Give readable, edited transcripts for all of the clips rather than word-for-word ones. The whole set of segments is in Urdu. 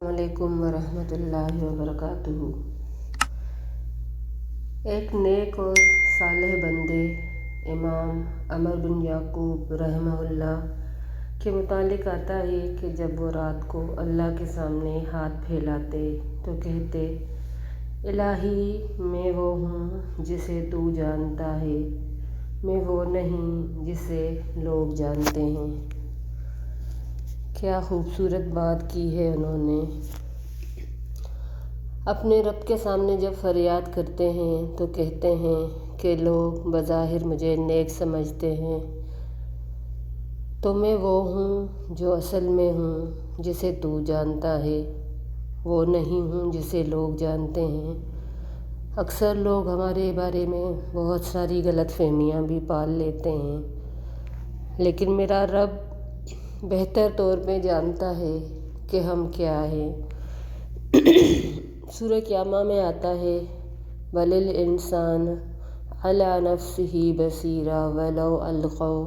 السلام علیکم ورحمۃ اللہ وبرکاتہ۔ ایک نیک اور صالح بندے امام عمر بن یعقوب رحمہ اللہ کے متعلق آتا ہے کہ جب وہ رات کو اللہ کے سامنے ہاتھ پھیلاتے تو کہتے: الہی، میں وہ ہوں جسے تو جانتا ہے، میں وہ نہیں جسے لوگ جانتے ہیں۔ کیا خوبصورت بات کی ہے انہوں نے۔ اپنے رب کے سامنے جب فریاد کرتے ہیں تو کہتے ہیں کہ لوگ بظاہر مجھے نیک سمجھتے ہیں، تو میں وہ ہوں جو اصل میں ہوں جسے تو جانتا ہے، وہ نہیں ہوں جسے لوگ جانتے ہیں۔ اکثر لوگ ہمارے بارے میں بہت ساری غلط فہمیاں بھی پال لیتے ہیں، لیکن میرا رب بہتر طور پہ جانتا ہے کہ ہم کیا ہیں۔ سورہ قیامہ میں آتا ہے: بَلِ الْإِنسَانُ عَلَىٰ نَفْسِهِ بَصِيرَةٌ وَلَوْ أَلْقَوْا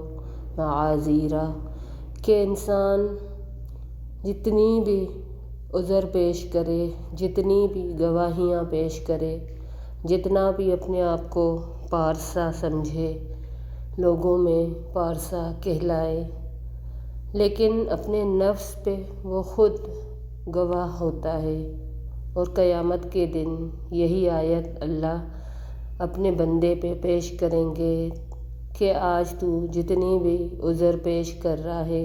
مَعَاذِيرَهُ کہ انسان جتنی بھی عذر پیش کرے، جتنی بھی گواہیاں پیش کرے، جتنا بھی اپنے آپ کو پارسا سمجھے، لوگوں میں پارسا کہلائے، لیکن اپنے نفس پہ وہ خود گواہ ہوتا ہے۔ اور قیامت کے دن یہی آیت اللہ اپنے بندے پہ پیش کریں گے کہ آج تو جتنی بھی عذر پیش کر رہا ہے،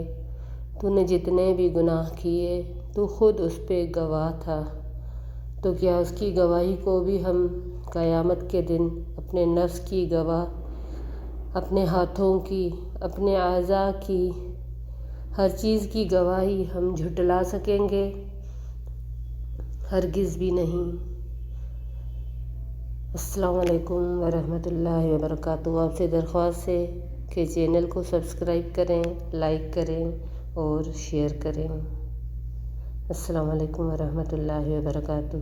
تو نے جتنے بھی گناہ کیے، تو خود اس پہ گواہ تھا، تو کیا اس کی گواہی کو بھی ہم قیامت کے دن اپنے نفس کی گواہ، اپنے ہاتھوں کی، اپنے اعضاء کی، ہر چیز کی گواہی ہم جھٹلا سکیں گے؟ ہرگز بھی نہیں۔ السلام علیکم ورحمۃ اللہ وبرکاتہ۔ آپ سے درخواست ہے کہ چینل کو سبسکرائب کریں، لائک کریں اور شیئر کریں۔ السلام علیکم ورحمۃ اللہ وبرکاتہ۔